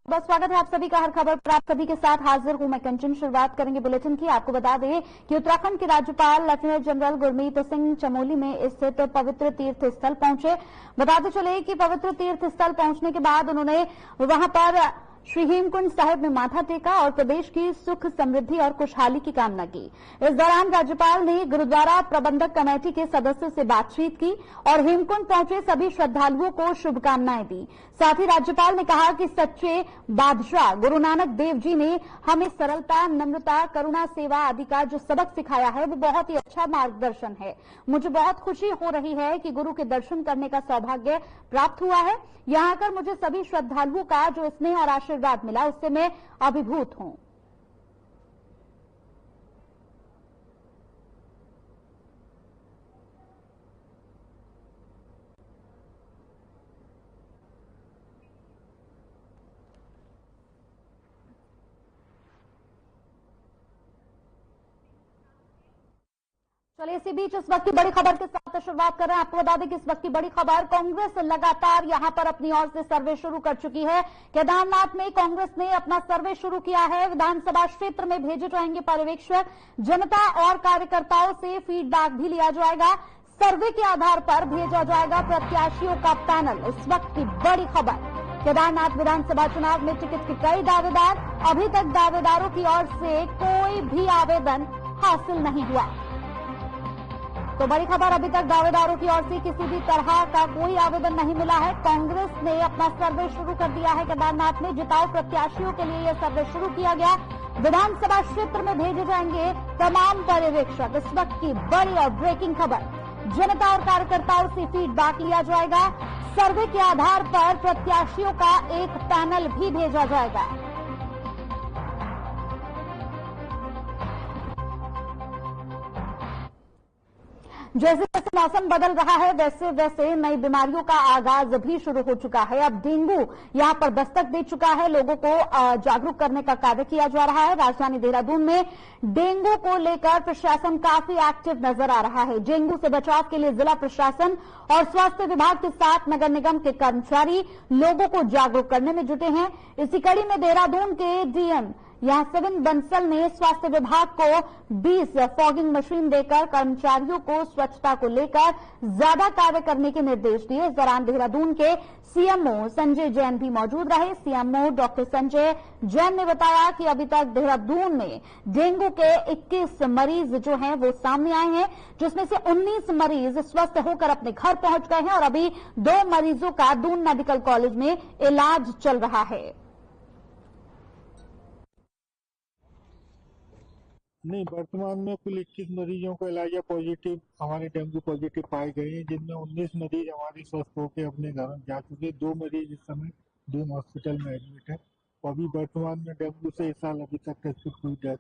बस स्वागत है आप सभी का हर खबर पर। आप सभी के साथ हाजिर हूं मैं कंचन। शुरुआत करेंगे बुलेटिन की। आपको बता दें कि उत्तराखंड के राज्यपाल लेफ्टिनेंट जनरल गुरमीत सिंह चमोली में स्थित पवित्र तीर्थ स्थल पहुंचे। बताते चले कि पवित्र तीर्थ स्थल पहुंचने के बाद उन्होंने वहां पर श्री हेमकुंड साहिब में माथा टेका और प्रदेश की सुख समृद्धि और खुशहाली की कामना की। इस दौरान राज्यपाल ने गुरुद्वारा प्रबंधक कमेटी के सदस्यों से बातचीत की और हेमकुंड पहुंचे सभी श्रद्धालुओं को शुभकामनाएं दी। साथ ही राज्यपाल ने कहा कि सच्चे बादशाह गुरु नानक देव जी ने हमें सरलता, नम्रता, करुणा, सेवा आदि का जो सबक सिखाया है वो बहुत ही अच्छा मार्गदर्शन है। मुझे बहुत खुशी हो रही है कि गुरु के दर्शन करने का सौभाग्य प्राप्त हुआ है। यहाँ आकर मुझे सभी श्रद्धालुओं का जो स्नेह और आशीर्वाद मिला उससे मैं अभिभूत हूं। चलिए इसी बीच इस वक्त की बड़ी खबर के साथ शुरुआत कर रहे हैं। आपको बता दें कि इस वक्त की बड़ी खबर, कांग्रेस लगातार यहां पर अपनी ओर से सर्वे शुरू कर चुकी है। केदारनाथ में कांग्रेस ने अपना सर्वे शुरू किया है। विधानसभा क्षेत्र में भेजे जाएंगे पर्यवेक्षक, जनता और कार्यकर्ताओं से फीडबैक भी लिया जाएगा। सर्वे के आधार पर भेजा जाएगा प्रत्याशियों का पैनल। इस वक्त की बड़ी खबर, केदारनाथ विधानसभा चुनाव में टिकट के कई दावेदार, अभी तक दावेदारों की ओर से कोई भी आवेदन हासिल नहीं हुआ। तो बड़ी खबर, अभी तक दावेदारों की ओर से किसी भी तरह का कोई आवेदन नहीं मिला है। कांग्रेस ने अपना सर्वे शुरू कर दिया है। केदारनाथ में जिताऊ प्रत्याशियों के लिए यह सर्वे शुरू किया गया। विधानसभा क्षेत्र में भेजे जाएंगे तमाम पर्यवेक्षक। इस वक्त की बड़ी और ब्रेकिंग खबर, जनता और कार्यकर्ताओं से फीडबैक लिया जाएगा। सर्वे के आधार पर प्रत्याशियों का एक पैनल भी भेजा जाएगा। जैसे जैसे मौसम बदल रहा है वैसे वैसे नई बीमारियों का आगाज भी शुरू हो चुका है। अब डेंगू यहां पर दस्तक दे चुका है। लोगों को जागरूक करने का कार्य किया जा रहा है। राजधानी देहरादून में डेंगू को लेकर प्रशासन काफी एक्टिव नजर आ रहा है। डेंगू से बचाव के लिए जिला प्रशासन और स्वास्थ्य विभाग के साथ नगर निगम के कर्मचारी लोगों को जागरूक करने में जुटे हैं। इसी कड़ी में देहरादून के डीएम यासविन बंसल ने स्वास्थ्य विभाग को 20 फॉगिंग मशीन देकर कर्मचारियों को स्वच्छता को लेकर ज्यादा कार्य करने के निर्देश दिए। इस दौरान देहरादून के सीएमओ संजय जैन भी मौजूद रहे। सीएमओ डॉक्टर संजय जैन ने बताया कि अभी तक देहरादून में डेंगू के 21 मरीज जो हैं वो सामने आए हैं, जिसमें से 19 मरीज स्वस्थ होकर अपने घर पहुंच गए हैं और अभी 2 मरीजों का दून मेडिकल कॉलेज में इलाज चल रहा है। नहीं, वर्तमान में कुल 21 मरीजों को इलाज पॉजिटिव हमारे डेंगू पॉजिटिव पाए गए हैं, जिनमें 19 मरीज हमारे स्वस्थ होकर अपने घर जा चुके। 2 मरीज इस समय दून हॉस्पिटल में एडमिट है और अभी वर्तमान में डेंगू से इस साल अभी तक टेस्ट हुई डेथ।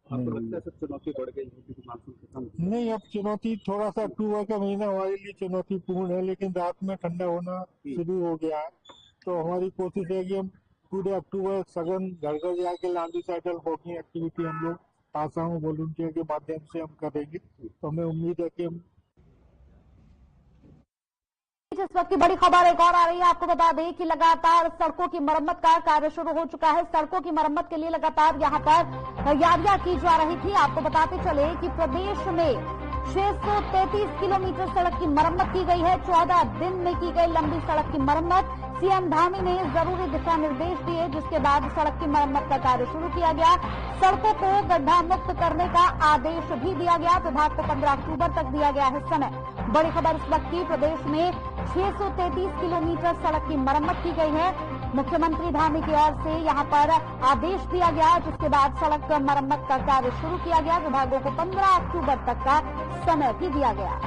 आपको लगता है सब चुनौती बढ़ गई है? नहीं, अब चुनौती थोड़ा सा अक्टूबर का महीना हमारे लिए चुनौतीपूर्ण है, लेकिन रात में ठंडा होना शुरू हो गया है। तो हमारी कोशिश है कि हम पूरे अक्टूबर सघन घर घर जाके लॉन्गिसाइडल वॉकिंग एक्टिविटी हम लोग आशाओं वॉलंटियर के माध्यम से हम करेंगे। तो हमें उम्मीद है कि हम इस वक्त की बड़ी खबर एक और आ रही है। आपको बता दें कि लगातार सड़कों की मरम्मत का कार्य शुरू हो चुका है। सड़कों की मरम्मत के लिए लगातार यहां पर तैयारियां की जा रही थी। आपको बताते चले कि प्रदेश में 633 किलोमीटर सड़क की मरम्मत की गई है। 14 दिन में की गई लंबी सड़क की मरम्मत। सीएम धामी ने जरूरी दिशा निर्देश दिए, जिसके बाद सड़क की मरम्मत का कार्य शुरू किया गया। सड़कों को गड्ढा मुक्त करने का आदेश भी दिया गया। विभाग को 15 अक्टूबर तक दिया गया है समय। बड़ी खबर इस वक्त की, प्रदेश में 633 kilometer सड़क की मरम्मत की गई है। मुख्यमंत्री धामी की ओर से यहां पर आदेश दिया गया, जिसके बाद सड़क मरम्मत का कार्य शुरू किया गया। विभागों को 15 अक्टूबर तक का समय भी दिया गया।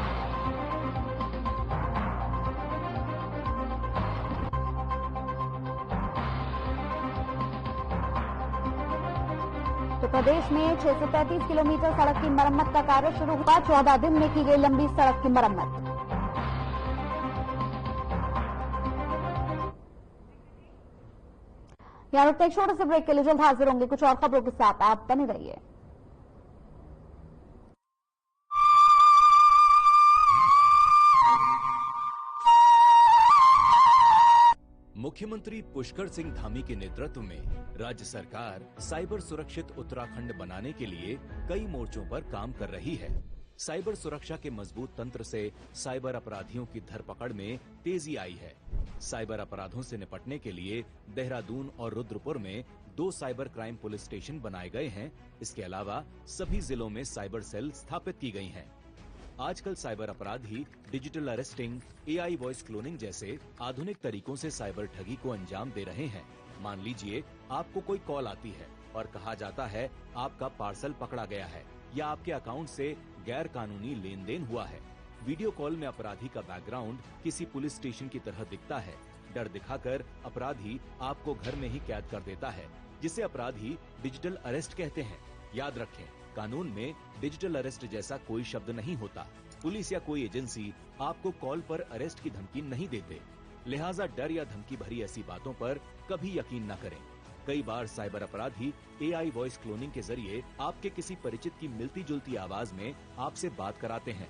तो प्रदेश में 633 किलोमीटर सड़क की मरम्मत का कार्य शुरू हुआ। 14 दिन में की गई लंबी सड़क की मरम्मत। यहाँ रुकते एक छोटे से ब्रेक के लिए, जल्द हाजिर होंगे कुछ और खबरों के साथ। आप बने रहिए। मुख्यमंत्री पुष्कर सिंह धामी के नेतृत्व में राज्य सरकार साइबर सुरक्षित उत्तराखंड बनाने के लिए कई मोर्चों पर काम कर रही है। साइबर सुरक्षा के मजबूत तंत्र से साइबर अपराधियों की धरपकड़ में तेजी आई है। साइबर अपराधों से निपटने के लिए देहरादून और रुद्रपुर में 2 साइबर क्राइम पुलिस स्टेशन बनाए गए हैं। इसके अलावा सभी जिलों में साइबर सेल स्थापित की गई हैं। आजकल साइबर अपराधी digital arresting, AI voice cloning जैसे आधुनिक तरीकों से साइबर ठगी को अंजाम दे रहे हैं। मान लीजिए आपको कोई कॉल आती है और कहा जाता है आपका पार्सल पकड़ा गया है या आपके अकाउंट से गैर कानूनी लेन देन हुआ है। वीडियो कॉल में अपराधी का बैकग्राउंड किसी पुलिस स्टेशन की तरह दिखता है। डर दिखाकर अपराधी आपको घर में ही कैद कर देता है, जिसे अपराधी डिजिटल अरेस्ट कहते हैं। याद रखें, कानून में डिजिटल अरेस्ट जैसा कोई शब्द नहीं होता। पुलिस या कोई एजेंसी आपको कॉल पर अरेस्ट की धमकी नहीं देते, लिहाजा डर या धमकी भरी ऐसी बातों पर कभी यकीन न करें। कई बार साइबर अपराधी AI वॉइस क्लोनिंग के जरिए आपके किसी परिचित की मिलती जुलती आवाज में आपसे बात कराते हैं।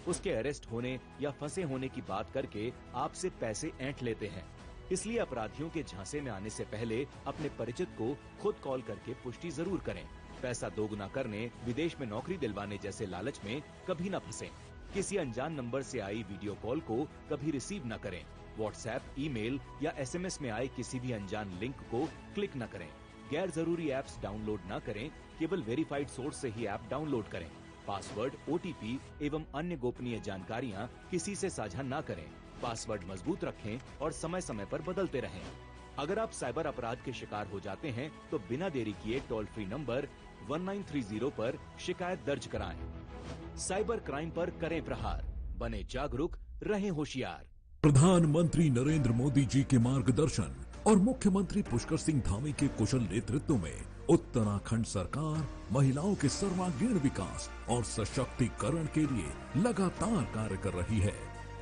उसके अरेस्ट होने या फंसे होने की बात करके आपसे पैसे ऐंठ लेते हैं। इसलिए अपराधियों के झांसे में आने से पहले अपने परिचित को खुद कॉल करके पुष्टि जरूर करें। पैसा दोगुना करने, विदेश में नौकरी दिलवाने जैसे लालच में कभी न फंसें। किसी अनजान नंबर से आई वीडियो कॉल को कभी रिसीव न करें। व्हाट्सएप, ईमेल या SMS में आए किसी भी अनजान लिंक को क्लिक न करें। गैर जरूरी ऐप्स डाउनलोड न करें। केवल वेरीफाइड सोर्स से ही ऐप डाउनलोड करें। पासवर्ड, OTP एवं अन्य गोपनीय जानकारियां किसी से साझा न करें। पासवर्ड मजबूत रखें और समय समय पर बदलते रहें। अगर आप साइबर अपराध के शिकार हो जाते हैं तो बिना देरी किए टोल फ्री नंबर 1930 पर शिकायत दर्ज कराएं। साइबर क्राइम पर करें प्रहार, बने जागरूक, रहें होशियार। प्रधानमंत्री नरेंद्र मोदी जी के मार्गदर्शन और मुख्यमंत्री पुष्कर सिंह धामी के कुशल नेतृत्व में उत्तराखंड सरकार महिलाओं के सर्वांगीण विकास और सशक्तिकरण के लिए लगातार कार्य कर रही है।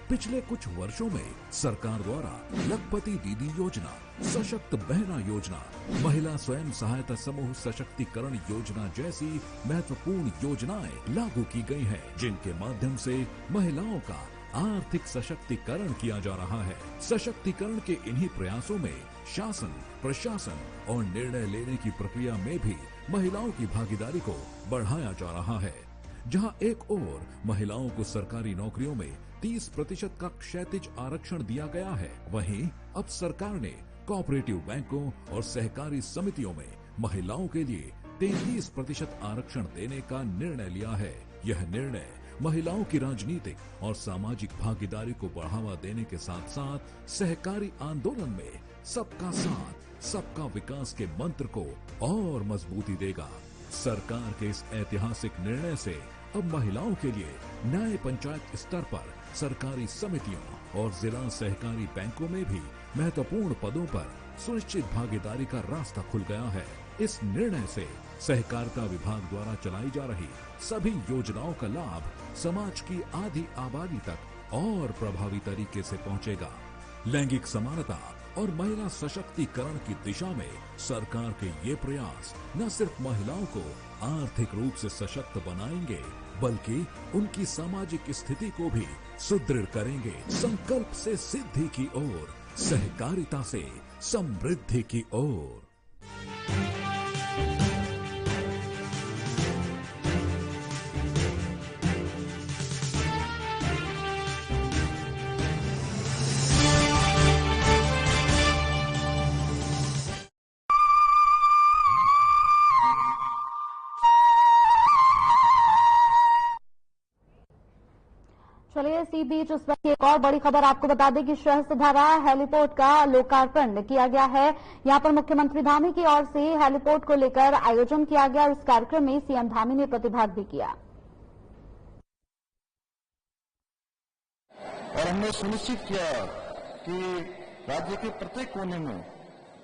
पिछले कुछ वर्षों में सरकार द्वारा लखपति दीदी योजना, सशक्त बहना योजना, महिला स्वयं सहायता समूह सशक्तिकरण योजना जैसी महत्वपूर्ण योजनाएं लागू की गई हैं, जिनके माध्यम से महिलाओं का आर्थिक सशक्तिकरण किया जा रहा है। सशक्तिकरण के इन्हीं प्रयासों में शासन, प्रशासन और निर्णय लेने की प्रक्रिया में भी महिलाओं की भागीदारी को बढ़ाया जा रहा है। जहां एक ओर महिलाओं को सरकारी नौकरियों में 30% का क्षैतिज आरक्षण दिया गया है, वहीं अब सरकार ने कोऑपरेटिव बैंकों और सहकारी समितियों में महिलाओं के लिए 33% आरक्षण देने का निर्णय लिया है। यह निर्णय महिलाओं की राजनीतिक और सामाजिक भागीदारी को बढ़ावा देने के साथ साथ सहकारी आंदोलन में सबका साथ, सबका विकास के मंत्र को और मजबूती देगा। सरकार के इस ऐतिहासिक निर्णय से अब महिलाओं के लिए नए पंचायत स्तर पर सरकारी समितियों और जिला सहकारी बैंकों में भी महत्वपूर्ण पदों पर सुनिश्चित भागीदारी का रास्ता खुल गया है। इस निर्णय से सहकारिता विभाग द्वारा चलाई जा रही सभी योजनाओं का लाभ समाज की आधी आबादी तक और प्रभावी तरीके से पहुंचेगा। लैंगिक समानता और महिला सशक्तिकरण की दिशा में सरकार के ये प्रयास न सिर्फ महिलाओं को आर्थिक रूप से सशक्त बनाएंगे, बल्कि उनकी सामाजिक स्थिति को भी सुदृढ़ करेंगे। संकल्प से सिद्धि की ओर, सहकारिता से समृद्धि की ओर। चलिए इसी बीच उस वक्त एक और बड़ी खबर आपको बता दें कि सहस्त्रधारा हेलीपोर्ट का लोकार्पण किया गया है। यहां पर मुख्यमंत्री धामी की ओर से हेलीपोर्ट को लेकर आयोजन किया गया और इस कार्यक्रम में सीएम धामी ने प्रतिभाग भी किया। और हमने सुनिश्चित किया कि राज्य के प्रत्येक कोने में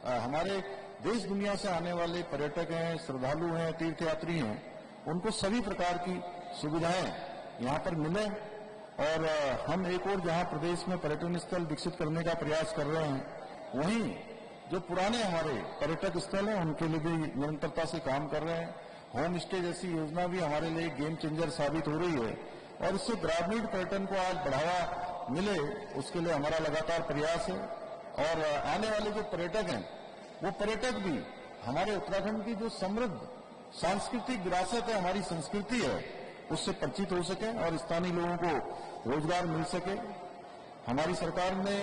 हमारे देश दुनिया से आने वाले पर्यटक हैं, श्रद्धालु हैं, तीर्थयात्री हैं, उनको सभी प्रकार की सुविधाएं यहां पर मिले। और हम एक और जहां प्रदेश में पर्यटन स्थल विकसित करने का प्रयास कर रहे हैं, वहीं जो पुराने हमारे पर्यटक स्थल हैं उनके लिए भी निरंतरता से काम कर रहे हैं। होम स्टे जैसी योजना भी हमारे लिए गेम चेंजर साबित हो रही है और इससे ग्रामीण पर्यटन को आज बढ़ावा मिले, उसके लिए हमारा लगातार प्रयास है। और आने वाले जो पर्यटक हैं वो पर्यटक भी हमारे उत्तराखंड की जो समृद्ध सांस्कृतिक विरासत है, हमारी संस्कृति है, उससे परिचित हो सके और स्थानीय लोगों को रोजगार मिल सके। हमारी सरकार ने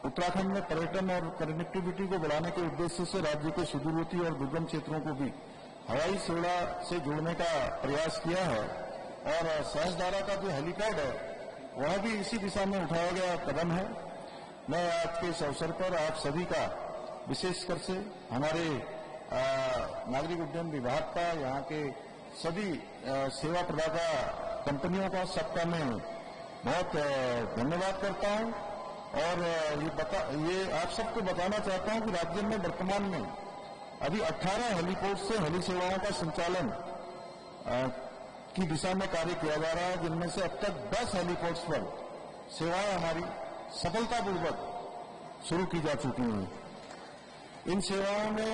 उत्तराखंड में पर्यटन और कनेक्टिविटी को बढ़ाने के उद्देश्य से राज्य के सुदूरवर्ती और दुर्गम क्षेत्रों को भी हवाई सेवा से जोड़ने का प्रयास किया है और सहस्त्रधारा का जो हेलीपैड है वह भी इसी दिशा में उठाया गया कदम है। मैं आज के इस अवसर पर आप सभी का विशेषकर से हमारे नागरिक उड्डयन विभाग का, यहाँ के सभी सेवा प्रदाता कंपनियों का, सबका मैं बहुत धन्यवाद करता हूँ और ये आप सबको बताना चाहता हूँ कि राज्य में वर्तमान में अभी 18 हेलीपोर्ट से हेली सेवाओं का संचालन की दिशा में कार्य किया जा रहा है, जिनमें से अब तक 10 हेलीपोर्ट्स पर सेवाएं हमारी सफलतापूर्वक शुरू की जा चुकी हैं। इन सेवाओं में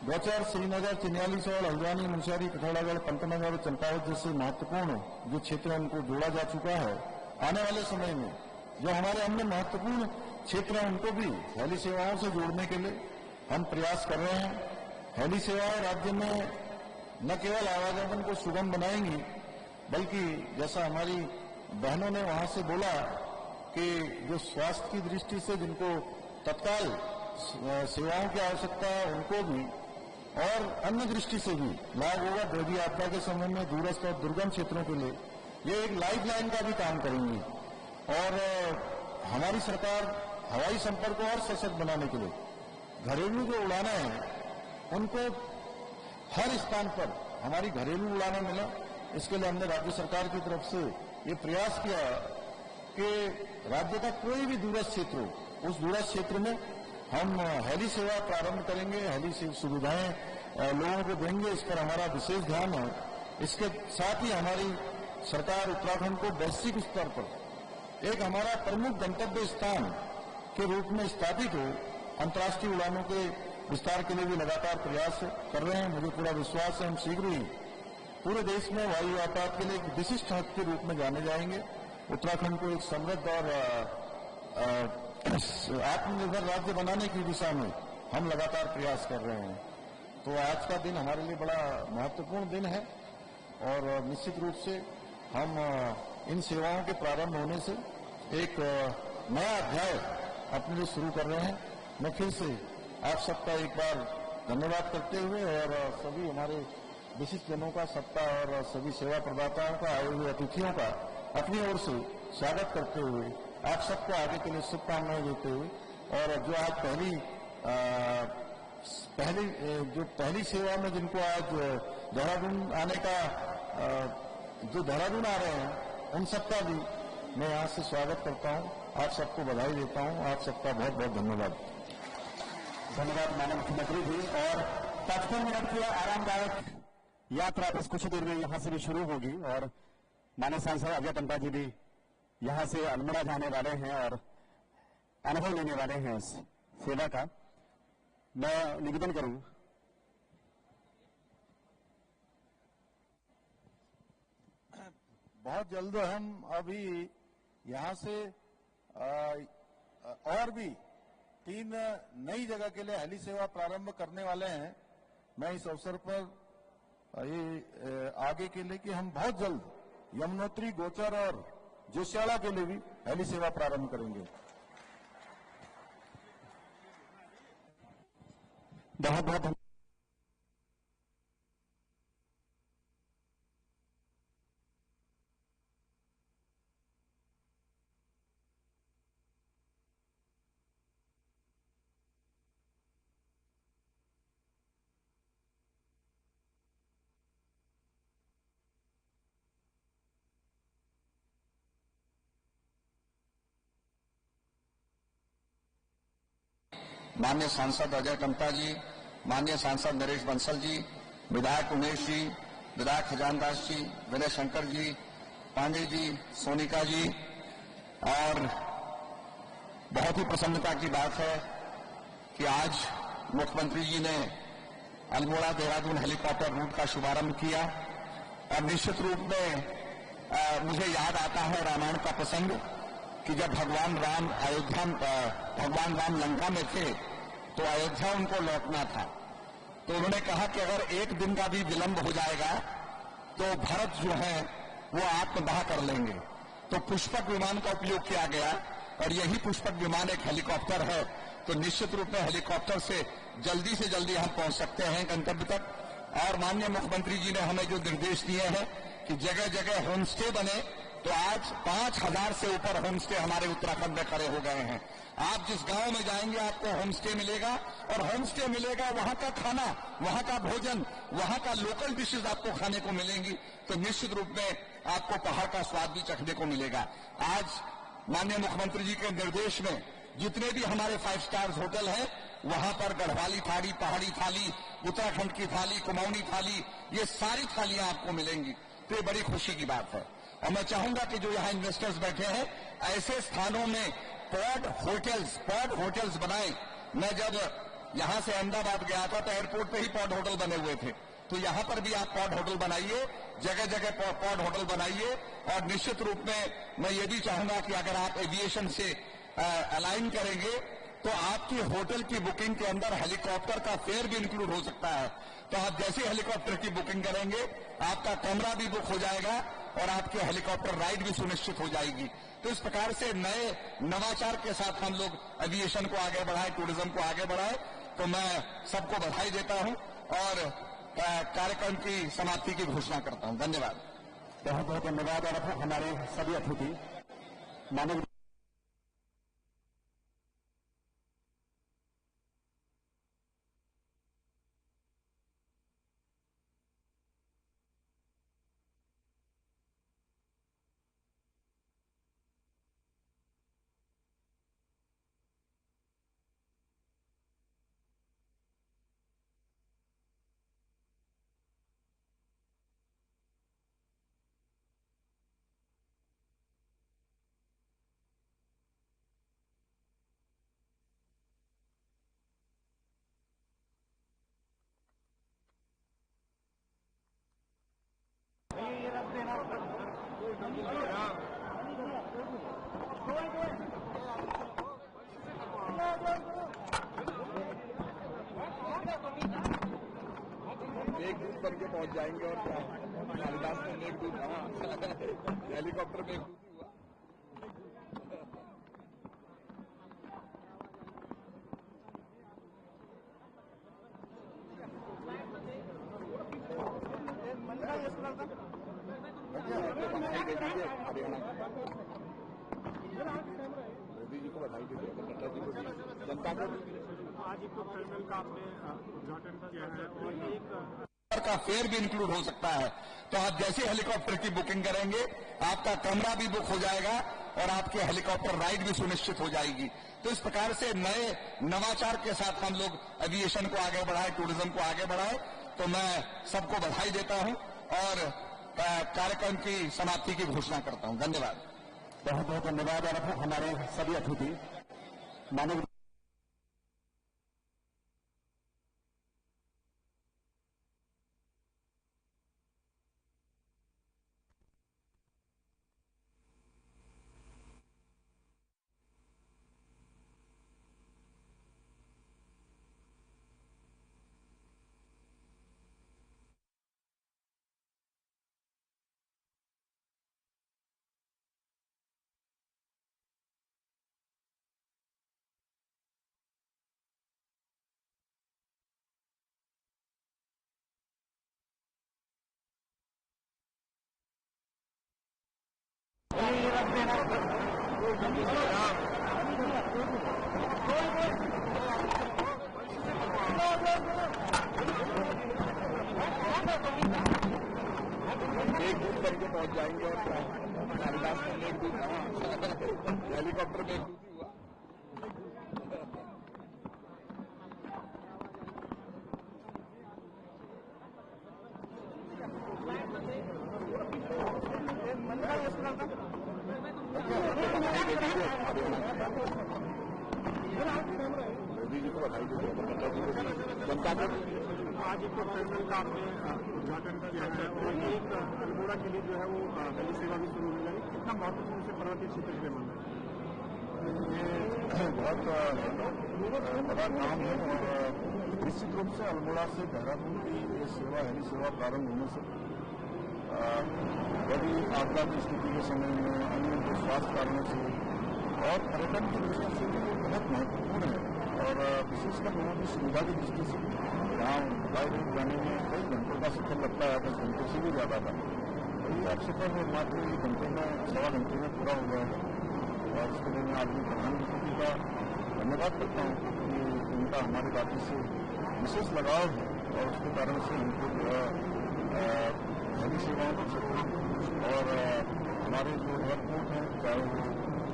गौचर, श्रीनगर, चिन्यालीसौड़, हल्द्वानी, मुनस्यारी, पिथौरागढ़, पंतनगर, चंपावत जैसे महत्वपूर्ण जो क्षेत्र हैं उनको जोड़ा जा चुका है। आने वाले समय में जो हमारे अन्य महत्वपूर्ण क्षेत्र हैं उनको भी हेली सेवाओं से जोड़ने के लिए हम प्रयास कर रहे हैं। हेली सेवाएं राज्य में न केवल आवागमन को सुगम बनाएंगी, बल्कि जैसा हमारी बहनों ने वहां से बोला कि जो स्वास्थ्य की दृष्टि से जिनको तत्काल सेवाओं की आवश्यकता है उनको भी और अन्य दृष्टि से भी लाभ होगा। देवी आपदा के समय में दूरस्थ और दुर्गम क्षेत्रों के लिए ये एक लाइफलाइन का भी काम करेंगी और हमारी सरकार हवाई संपर्क को और सशक्त बनाने के लिए घरेलू जो उड़ानें हैं उनको हर स्थान पर हमारी घरेलू उड़ानें मिला, इसके लिए हमने राज्य सरकार की तरफ से ये प्रयास किया कि राज्य का कोई भी दूरस्थ क्षेत्र हो, उस दूरस्थ क्षेत्र में हम हेली सेवा प्रारंभ करेंगे, हेली सुविधाएं लोगों को देंगे। इस पर हमारा विशेष ध्यान है। इसके साथ ही हमारी सरकार उत्तराखंड को वैश्विक स्तर पर एक हमारा प्रमुख गंतव्य स्थान के रूप में स्थापित हो, अंतर्राष्ट्रीय उड़ानों के विस्तार के लिए भी लगातार प्रयास कर रहे हैं। मुझे पूरा विश्वास है हम शीघ्र ही पूरे देश में वायु यातायात के लिए एक विशिष्ट हब के रूप में जाने जाएंगे। उत्तराखंड को एक समृद्ध और आत्मनिर्भर राज्य बनाने की दिशा में हम लगातार प्रयास कर रहे हैं। तो आज का दिन हमारे लिए बड़ा महत्वपूर्ण दिन है और निश्चित रूप से हम इन सेवाओं के प्रारंभ होने से एक नया अध्याय अपने लिए शुरू कर रहे हैं। मैं फिर से आप सबका एक बार धन्यवाद करते हुए और सभी हमारे विशिष्ट जनों का, सबका और सभी सेवा प्रदाताओं का, आए हुए अतिथियों का अपनी ओर से स्वागत करते हुए आप सबको आगे के लिए शुभकामनाएं देते हुए और जो आज पहली सेवा में जिनको आज देहरादून आने का जो देहरादून आ रहे हैं उन सबका भी मैं यहाँ से स्वागत करता हूँ। आप सबको बधाई देता हूँ। आप सबका बहुत बहुत धन्यवाद। धन्यवाद माननीय मुख्यमंत्री जी। और 55 मिनट की आरामदायक यात्रा बस कुछ देर में यहाँ से भी शुरू होगी और माननीय सांसद अजय टम्टा जी भी यहाँ से अल्मोड़ा जाने वाले हैं और अनुभव लेने वाले हैं इस सेवा का। मैं निवेदन करूं बहुत जल्द हम अभी यहाँ से और भी 3 नई जगह के लिए हेली सेवा प्रारंभ करने वाले हैं। मैं इस अवसर पर ये आगे के लिए कि हम बहुत जल्द यमुनोत्री, गोचर और जोशियाड़ा के लिए भी हेली सेवा प्रारंभ करेंगे। बहुत बहुत माननीय सांसद अजय टम्टा जी, माननीय सांसद नरेश बंसल जी, विधायक उमेश जी, विधायक खजानदास जी, विनय शंकर जी, पांडे जी, सोनिका जी, और बहुत ही प्रसन्नता की बात है कि आज मुख्यमंत्री जी ने अल्मोड़ा देहरादून हेलीकॉप्टर रूट का शुभारंभ किया और निश्चित रूप में मुझे याद आता है रामायण का प्रसंग कि जब भगवान राम लंका में थे तो अयोध्या उनको लौटना था, तो उन्होंने कहा कि अगर एक दिन का भी विलंब हो जाएगा तो भरत जो है वो आत्मदाह कर लेंगे। तो पुष्पक विमान का उपयोग किया गया और यही पुष्पक विमान एक हेलीकॉप्टर है, तो निश्चित रूप में हेलीकॉप्टर से जल्दी हम पहुंच सकते हैं गंतव्य तक। और माननीय मुख्यमंत्री जी ने हमें जो निर्देश दिए हैं कि जगह जगह होम स्टे बने, तो आज 5000 से ऊपर होम स्टे हमारे उत्तराखंड में खड़े हो गए हैं। आप जिस गांव में जाएंगे आपको होम स्टे मिलेगा, और होम स्टे मिलेगा वहां का खाना, वहां का भोजन, वहां का लोकल डिशेज आपको खाने को मिलेंगी, तो निश्चित रूप में आपको पहाड़ का स्वाद भी चखने को मिलेगा। आज माननीय मुख्यमंत्री जी के निर्देश में जितने भी हमारे 5 स्टार्स होटल हैं वहां पर गढ़वाली थाली, पहाड़ी थाली, उत्तराखंड की थाली, कुमाऊनी थाली, ये सारी थालियां आपको मिलेंगी, तो ये बड़ी खुशी की बात है। और मैं चाहूंगा कि जो यहाँ इन्वेस्टर्स बैठे हैं ऐसे स्थानों में पॉड होटल्स बनाएं। मैं जब यहां से अहमदाबाद गया था तो एयरपोर्ट पे ही पॉड होटल बने हुए थे, तो यहां पर भी आप पॉड होटल बनाइए, जगह जगह पॉड होटल बनाइए। और निश्चित रूप में मैं ये भी चाहूंगा कि अगर आप एविएशन से अलाइन करेंगे तो आपकी होटल की बुकिंग के अंदर हेलीकॉप्टर का फेयर भी इंक्लूड हो सकता है। तो आप जैसे हेलीकॉप्टर की बुकिंग करेंगे आपका कमरा भी बुक हो जाएगा और आपकी हेलीकॉप्टर राइड भी सुनिश्चित हो जाएगी। तो इस प्रकार से नए नवाचार के साथ हम लोग एविएशन को आगे बढ़ाएं, टूरिज्म को आगे बढ़ाएं। तो मैं सबको बधाई देता हूं और कार्यक्रम की समाप्ति की घोषणा करता हूं। धन्यवाद। बहुत बहुत धन्यवाद। और हमारे सभी अतिथि माननीय मेघदूत बन के पहुंच जाएंगे और क्या, कालिदास में मेघदूत, हेलीकॉप्टर मेघदूत ही हुआ। मोदी जी को बधाई दीजिए, नड्डा जी को, जनता को। आज इको टर्मिनल का आपने उद्घाटन किया है और एक का फेयर भी इंक्लूड हो सकता है। तो आप जैसे हेलीकॉप्टर की बुकिंग करेंगे आपका कमरा भी बुक हो जाएगा और आपकी हेलीकॉप्टर राइड भी सुनिश्चित हो जाएगी। तो इस प्रकार से नए नवाचार के साथ हम लोग एविएशन को आगे बढ़ाएं, टूरिज्म को आगे बढ़ाएं। तो मैं सबको बधाई देता हूं और कार्यक्रम की समाप्ति की घोषणा करता हूं। धन्यवाद। बहुत बहुत धन्यवाद। और हमारे सभी अतिथि माननीय मेघदूत बन के पहुंच जाएंगे और क्या, कालिदास में मेघदूत, हेलीकॉप्टर मेघदूत ही हुआ। मोदी जी को बधाई दीजिए, नड्डा जी को, जनता को। आज इको टर्मिनल का आपने उद्घाटन किया है और एक अल्मोड़ा के लिए जो है वो हेली सेवा भी शुरू हो जाएगी। कितना महत्वपूर्ण से पर्वतीय क्षेत्र के लिए माना है? ये बहुत बड़ा काम है और निश्चित रूप से अल्मोड़ा से देहरादून की ये सेवा हेली सेवा प्रारंभ होने से बड़ी आपदा की स्थिति के समय में अन्य स्वास्थ्य कारणों से और पर्यटन की दृष्टि से भी बहुत महत्वपूर्ण है और विशेषकर लोगों की सुविधा की दृष्टि से यहाँ बाई रोड जाने में कई घंटों का सफर लगता है, 10 घंटे से भी ज़्यादा था। तो ये अब सफर में मात्र 1 घंटे में 1.25 घंटे में पूरा हो गया है और इसके लिए मैं आदमी प्रधानमंत्री का धन्यवाद करता हूँ कि उनका हमारे राज्य से विशेष लगाव है और उसके कारण से हमको जो है हेली सेवाओं का क्षेत्र और हमारे जो एयरपोर्ट हैं, चाहे वो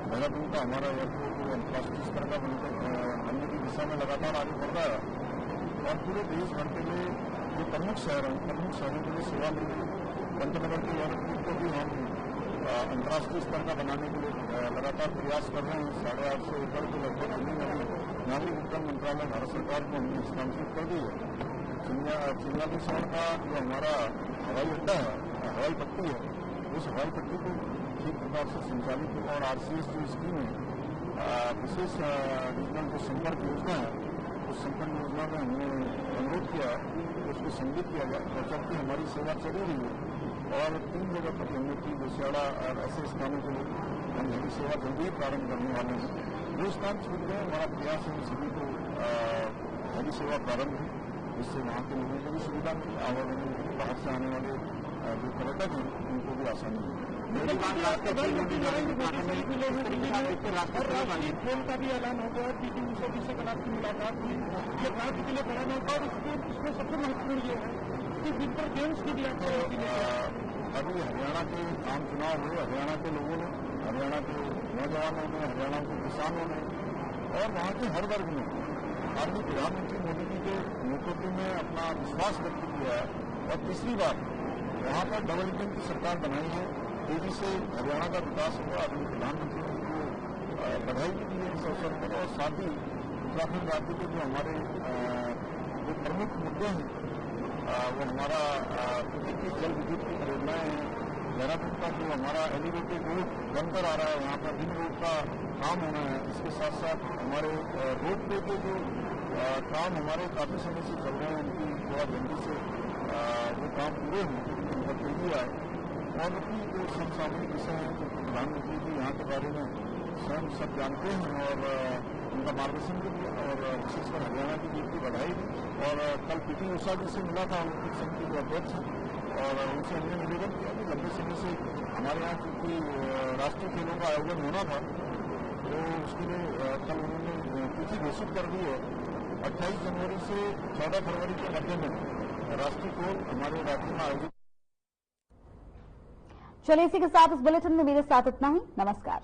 देहरादून का हमारा एयरपोर्ट वो अंतर्राष्ट्रीय स्तर का बनने की दिशा में लगातार आगे बढ़ रहा है और पूरे देश भर के लिए जो प्रमुख शहर हैं, प्रमुख शहरों के लिए सेवा मिल रही है। पंतनगर के एयरपोर्ट को भी हम अंतर्राष्ट्रीय स्तर का बनाने के लिए लगातार प्रयास कर रहे हैं। 850 एकड़ के लगभग जमीन अभी नागरिक उड्डयन मंत्रालय भारत सरकार को हमने हस्तांतरित कर दी है। चिन्यालीसौड़ का जो हमारा हवाई अड्डा है, हवाई पट्टी है, उस हवाई पट्टी को ठीक प्रकार से संचालित और RCS जो स्कीम है विशेष रीजनल जो संपर्क योजना है, उस संपर्क योजना में हमने अनुरोध किया कि उसको संमिलित किया जाए और जबकि हमारी सेवा चली रही है और 3 जगह पर हमने की दशहरा और ऐसे स्थानों के लिए हम हेली सेवा जल्दी प्रारंभ करने वाले हैं। जो स्थान छूट गए हमारा प्रयास है सभी को हेली सेवा प्रारंभ है, जिससे वहाँ के लोगों को भी सुविधा मिले, आवागमन बाहर से आने वाले जो पर्यटक हैं उनको भी आसानी मिले। खेल का भी ऐलान हो गया, PT ऊषा जी से कल आपकी मुलाकात हुई, ये राज्य के लिए बड़ा मौका और इसमें सबसे महत्वपूर्ण ये है कि विंटर गेम्स की भी अभी हरियाणा के आम चुनाव हुए, हरियाणा के लोगों ने, हरियाणा के नौजवानों ने, हरियाणा के किसानों ने और वहाँ के हर वर्ग ने आदमी प्रधानमंत्री मोदी जी के नेतृत्व में अपना विश्वास व्यक्त किया है और तीसरी बार वहाँ पर डबल इंजन की सरकार बनाई है। तेजी से हरियाणा का विकास हुआ, आदमी प्रधानमंत्री को बधाई भी दी है इस अवसर पर और साथ ही उत्तराखंड राज्य के जो हमारे जो प्रमुख मुद्दे हैं वो हमारा जल विद्युत की परियोजनाएं हैं। देहरादून का जो हमारा एलिवेटेड रोड बनकर आ रहा है, वहाँ पर रिंग रोड का काम होना है। इसके साथ साथ हमारे रोड पे के जो काम हमारे काफ़ी समय से चल रहे हैं, उनकी थोड़ा जल्दी से वो काम पूरे हों, उन पर तेजी आए और उनकी जो समसामयिक विषय हैं जो प्रधानमंत्री जी यहाँ के बारे में स्वयं सब जानते हैं और उनका मार्गदर्शन भी किया और विशेषकर हरियाणा की जीत की बधाई दी। और कल PT ऊषा जी से मिला था, ओलंपिक समिति के अध्यक्ष हैं और उनसे हमने निवेदन किया कि लंबे समय से हमारे यहाँ चूंकि राष्ट्रीय खेलों का आयोजन होना था तो उसके लिए कल उन्होंने तिथि घोषित कर दी है। 28 जनवरी से 14 फरवरी के मध्य में राष्ट्रीय खेल हमारे राज्य में आयोजित। चलिए इसी के साथ इस बुलेटिन में मेरे साथ इतना ही। नमस्कार।